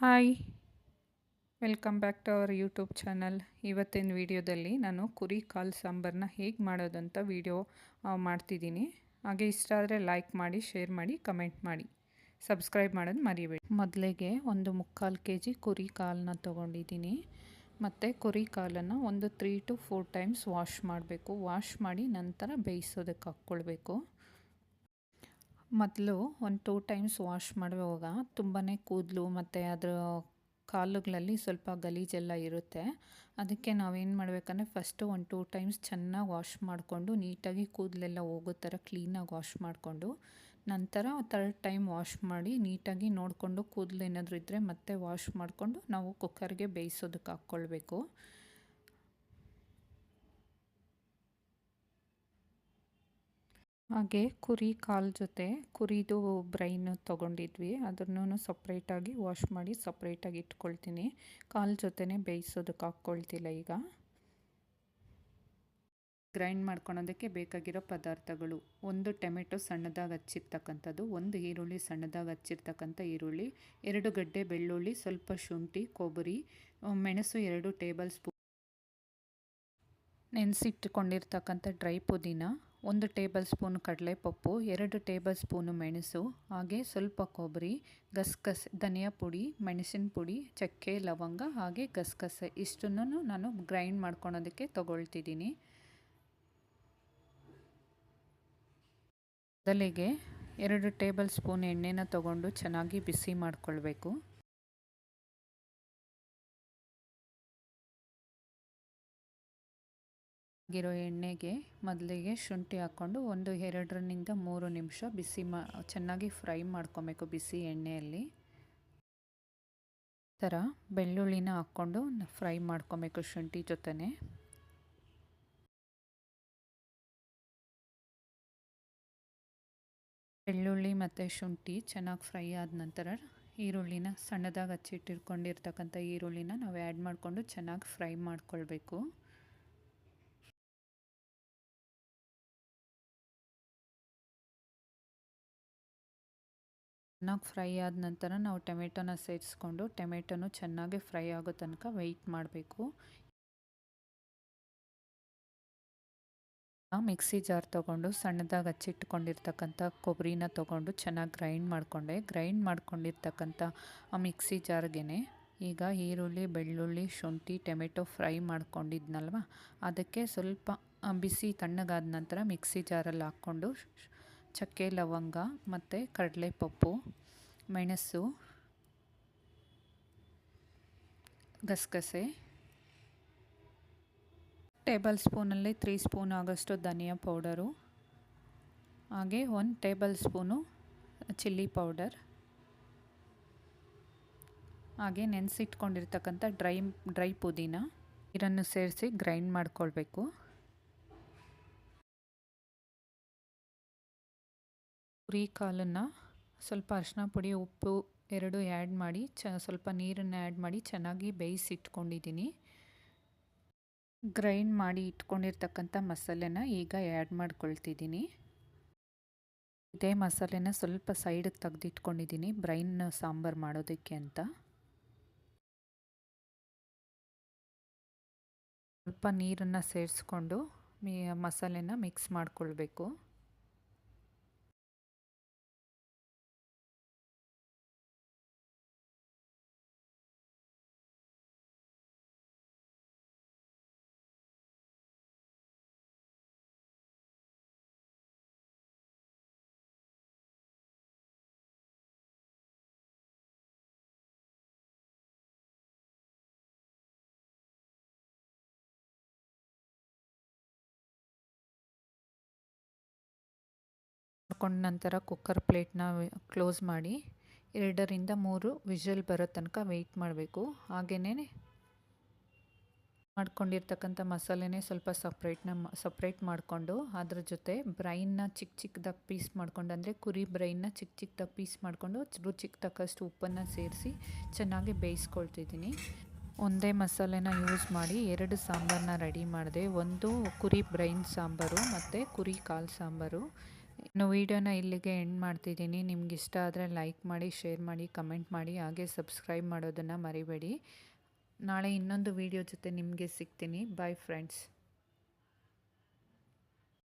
Hi, welcome back to our YouTube channel. ಇವತ್ತಿನ ವಿಡಿಯೋದಲ್ಲಿ ನಾನು ಕುರಿ ಕಾಲು ಸಾಂಬಾರನ್ನ ಹೇಗೆ ಮಾಡೋದಂತ ವಿಡಿಯೋ ಮಾಡ್ತಿದ್ದೀನಿ. ಹಾಗೆ ಇಷ್ಟ ಆದರೆ ಲೈಕ್ ಮಾಡಿ, ಶೇರ್ ಮಾಡಿ, ಕಮೆಂಟ್ ಮಾಡಿ, ಸಬ್ಸ್ಕ್ರೈಬ್ ಮಾಡೋದು ಮರಿಬೇಡಿ. ಮೊದಲಿಗೆ ಒಂದು 3/4 kg ಕುರಿ ಕಾಲನ್ನ ತೊಗೊಂಡಿದ್ದೀನಿ. ಮತ್ತು ಕುರಿ ಕಾಲನ್ನು ಒಂದು 3 to 4 times ವಾಶ್ ಮಾಡಬೇಕು. ವಾಶ್ ಮಾಡಿ ನಂತರ ಬೇಯಿಸೋದಕ್ಕೆ ಹಾಕ್ಕೊಳ್ಬೇಕು. ಮೊದಲು ಒಂದು 2 times ವಾಶ್ ಮಾಡುವಾಗ ತುಂಬಾ ಕೂದಲು ಮತ್ತು ಅದರ ಕಾಲುಗಳಲ್ಲಿ ಸ್ವಲ್ಪ ಗಲೀಜೆಲ್ಲ ಇರುತ್ತೆ. ಅದಕ್ಕೆ ನಾವೇನು ಮಾಡಬೇಕಂದ್ರೆ ಫಸ್ಟು ಒಂದು 2 times ಚೆನ್ನಾಗಿ ವಾಶ್ ಮಾಡಿಕೊಂಡು ನೀಟಾಗಿ ಕೂದಲೆಲ್ಲ ಹೋಗೋ ಥರ ಕ್ಲೀನಾಗಿ ವಾಶ್ ಮಾಡಿಕೊಂಡು ನಂತರ 3rd time ವಾಶ್ ಮಾಡಿ ನೀಟಾಗಿ ನೋಡಿಕೊಂಡು ಕೂದಲು ಏನಾದರೂ ಇದ್ದರೆ ಮತ್ತೆ ವಾಶ್ ಮಾಡಿಕೊಂಡು ನಾವು ಕುಕ್ಕರ್ಗೆ ಬೇಯಿಸೋದಕ್ಕೆ ಹಾಕ್ಕೊಳ್ಬೇಕು. ಹಾಗೆ ಕುರಿ ಕಾಲು ಜೊತೆ ಕುರಿದು ಬ್ರೈನ್ ತೊಗೊಂಡಿದ್ವಿ, ಅದನ್ನು ಸಪ್ರೇಟಾಗಿ ವಾಶ್ ಮಾಡಿ ಸಪ್ರೇಟಾಗಿ ಇಟ್ಕೊಳ್ತೀನಿ. ಕಾಲು ಜೊತೆನೇ ಬೇಯಿಸೋದಕ್ಕೆ ಹಾಕ್ಕೊಳ್ತಿಲ್ಲ. ಈಗ ಗ್ರೈಂಡ್ ಮಾಡ್ಕೊಳೋದಕ್ಕೆ ಬೇಕಾಗಿರೋ ಪದಾರ್ಥಗಳು: ಒಂದು ಟೊಮೆಟೊ ಸಣ್ಣದಾಗಿ ಹಚ್ಚಿರ್ತಕ್ಕಂಥದ್ದು, ಒಂದು ಈರುಳ್ಳಿ ಸಣ್ಣದಾಗಿ ಹಚ್ಚಿರ್ತಕ್ಕಂಥ ಈರುಳ್ಳಿ, 2 ಗಡ್ಡೆ ಬೆಳ್ಳುಳ್ಳಿ, ಸ್ವಲ್ಪ ಶುಂಠಿ, ಕೊಬ್ಬರಿ, ಮೆಣಸು 2 ಟೇಬಲ್ ಸ್ಪೂನ್, ನೆನೆಸಿಟ್ಟುಕೊಂಡಿರ್ತಕ್ಕಂಥ ಡ್ರೈ ಪುದೀನ, 1 ಟೇಬಲ್ ಸ್ಪೂನ್ ಕಡಲೆಪಪ್ಪು, 2 ಟೇಬಲ್ ಸ್ಪೂನು ಮೆಣಸು, ಹಾಗೆ ಸ್ವಲ್ಪ ಕೊಬ್ಬರಿ, ಗಸಗಸೆ, ಧನಿಯಾ ಪುಡಿ, ಮೆಣಸಿನ ಪುಡಿ, ಚಕ್ಕೆ, ಲವಂಗ, ಹಾಗೆ ಗಸಗಸೆ ಇಷ್ಟನ್ನು ನಾನು ಗ್ರೈಂಡ್ ಮಾಡ್ಕೊಳೋದಕ್ಕೆ ತೊಗೊಳ್ತಿದ್ದೀನಿ. ಮೊದಲಿಗೆ 2 ಟೇಬಲ್ ಸ್ಪೂನ್ ಎಣ್ಣೆನ ತೊಗೊಂಡು ಚೆನ್ನಾಗಿ ಬಿಸಿ ಮಾಡಿಕೊಳ್ಬೇಕು. ಆಗಿರೋ ಎಣ್ಣೆಗೆ ಮೊದಲಿಗೆ ಶುಂಠಿ ಹಾಕ್ಕೊಂಡು ಒಂದು 2ರಿಂದ 3 ನಿಮಿಷ ಚೆನ್ನಾಗಿ ಫ್ರೈ ಮಾಡ್ಕೊಬೇಕು ಬಿಸಿ ಎಣ್ಣೆಯಲ್ಲಿ. ಥರ ಬೆಳ್ಳುಳ್ಳಿನ ಹಾಕ್ಕೊಂಡು ಫ್ರೈ ಮಾಡ್ಕೊಬೇಕು ಶುಂಠಿ ಜೊತೆನೆ. ಬೆಳ್ಳುಳ್ಳಿ ಮತ್ತು ಶುಂಠಿ ಚೆನ್ನಾಗಿ ಫ್ರೈ ಆದ ನಂತರ ಈರುಳ್ಳಿನ ಸಣ್ಣದಾಗಿ ಹಚ್ಚಿಟ್ಟಿಟ್ಕೊಂಡಿರ್ತಕ್ಕಂಥ ಈರುಳ್ಳಿನ ನಾವು ಆ್ಯಡ್ ಮಾಡಿಕೊಂಡು ಚೆನ್ನಾಗಿ ಫ್ರೈ ಮಾಡ್ಕೊಳ್ಬೇಕು. ಚೆನ್ನಾಗಿ ಫ್ರೈ ಆದ ನಂತರ ನಾವು ಟೊಮೆಟೊನ ಸೇರಿಸ್ಕೊಂಡು ಟೊಮೆಟೊನು ಚೆನ್ನಾಗಿ ಫ್ರೈ ಆಗೋ ತನಕ ವೆಯ್ಟ್ ಮಾಡಬೇಕು. ಮಿಕ್ಸಿ ಜಾರ್ ತೊಗೊಂಡು ಸಣ್ಣದಾಗಿ ಹಚ್ಚಿಟ್ಕೊಂಡಿರ್ತಕ್ಕಂಥ ಕೊಬ್ಬರಿನ ತೊಗೊಂಡು ಚೆನ್ನಾಗಿ ಗ್ರೈಂಡ್ ಮಾಡ್ಕೊಂಡಿರ್ತಕ್ಕಂಥ ಆ ಮಿಕ್ಸಿ ಜಾರ್ಗೆ ಈಗ ಈರುಳ್ಳಿ, ಬೆಳ್ಳುಳ್ಳಿ, ಶುಂಠಿ, ಟೊಮೆಟೊ ಫ್ರೈ ಮಾಡ್ಕೊಂಡಿದ್ನಲ್ವ ಅದಕ್ಕೆ ಸ್ವಲ್ಪ ಬಿಸಿ ತಣ್ಣಗಾದ ನಂತರ ಮಿಕ್ಸಿ ಜಾರಲ್ಲಿ ಹಾಕ್ಕೊಂಡು ಚಕ್ಕೆ, ಲವಂಗ ಮತ್ತು ಕಡಲೆಪಪ್ಪು, ಮೆಣಸು, ಗಸಗಸೆ, ಟೇಬಲ್ ಸ್ಪೂನಲ್ಲಿ 3 ಸ್ಪೂನ್ ಆಗೋಷ್ಟು ಧನಿಯಾ ಪೌಡರು, ಹಾಗೆ 1 ಟೇಬಲ್ ಸ್ಪೂನು ಚಿಲ್ಲಿ ಪೌಡರ್, ಹಾಗೆ ನೆನೆಸಿಟ್ಕೊಂಡಿರ್ತಕ್ಕಂಥ ಡ್ರೈ ಪುದೀನ ನೀರನ್ನು ಸೇರಿಸಿ ಗ್ರೈಂಡ್ ಮಾಡ್ಕೊಳ್ಬೇಕು. ಕುರಿ ಕಾಲನ್ನು ಸ್ವಲ್ಪ ಅರಿಶಿನ ಪುಡಿ, ಉಪ್ಪು 2 ಆ್ಯಡ್ ಮಾಡಿ ಸ್ವಲ್ಪ ನೀರನ್ನು ಆ್ಯಡ್ ಮಾಡಿ ಚೆನ್ನಾಗಿ ಬೇಯಿಸಿಟ್ಕೊಂಡಿದ್ದೀನಿ. ಗ್ರೈಂಡ್ ಮಾಡಿ ಇಟ್ಕೊಂಡಿರ್ತಕ್ಕಂಥ ಮಸಾಲೆನ ಈಗ ಆ್ಯಡ್ ಮಾಡ್ಕೊಳ್ತಿದ್ದೀನಿ. ಇದೇ ಮಸಾಲೆನ ಸ್ವಲ್ಪ ಸೈಡಿಗೆ ತೆಗೆದಿಟ್ಕೊಂಡಿದ್ದೀನಿ ಬ್ರೈನ್ ಸಾಂಬಾರು ಮಾಡೋದಕ್ಕೆ ಅಂತ. ಸ್ವಲ್ಪ ನೀರನ್ನು ಸೇರಿಸ್ಕೊಂಡು ಮಸಾಲೆನ ಮಿಕ್ಸ್ ಮಾಡಿಕೊಳ್ಬೇಕು. ಮಾಡ್ಕೊಂಡ ನಂತರ ಕುಕ್ಕರ್ ಪ್ಲೇಟ್ನ ಕ್ಲೋಸ್ ಮಾಡಿ 2ರಿಂದ 3 ವಿಷಲ್ ಬರೋ ತನಕ ವೆಯ್ಟ್ ಮಾಡಬೇಕು. ಹಾಗೆಯೇ ಮಾಡ್ಕೊಂಡಿರ್ತಕ್ಕಂಥ ಮಸಾಲೆನೇ ಸ್ವಲ್ಪ ಸಪ್ರೇಟ್ ಮಾಡಿಕೊಂಡು ಅದ್ರ ಜೊತೆ ಬ್ರೈನ್ನ ಚಿಕ್ಕದಾಗಿ ಪೀಸ್ ಮಾಡ್ಕೊಂಡು, ಅಂದರೆ ಕುರಿ ಬ್ರೈನ್ನ ಚಿಕ್ಕದಾಗಿ ಪೀಸ್ ಮಾಡಿಕೊಂಡು ರುಚಿಗೆ ತಕ್ಕಷ್ಟು ಉಪ್ಪನ್ನು ಸೇರಿಸಿ ಚೆನ್ನಾಗಿ ಬೇಯಿಸ್ಕೊಳ್ತಿದ್ದೀನಿ. ಒಂದೇ ಮಸಾಲೆನ ಯೂಸ್ ಮಾಡಿ 2 ಸಾಂಬಾರನ್ನ ರೆಡಿ ಮಾಡಿದೆ. ಒಂದು ಕುರಿ ಬ್ರೈನ್ ಸಾಂಬಾರು ಮತ್ತು ಕುರಿ ಕಾಲು ಸಾಂಬಾರು. ಇನ್ನು ವೀಡಿಯೋನ ಇಲ್ಲಿಗೆ ಎಂಡ್ ಮಾಡ್ತಿದ್ದೀನಿ. ನಿಮ್ಗೆ ಇಷ್ಟ ಆದರೆ ಲೈಕ್ ಮಾಡಿ, ಶೇರ್ ಮಾಡಿ, ಕಮೆಂಟ್ ಮಾಡಿ, ಹಾಗೆ ಸಬ್ಸ್ಕ್ರೈಬ್ ಮಾಡೋದನ್ನು ಮರಿಬೇಡಿ. ನಾಳೆ ಇನ್ನೊಂದು ವೀಡಿಯೋ ಜೊತೆ ನಿಮಗೆ ಸಿಗ್ತೀನಿ. Bye friends.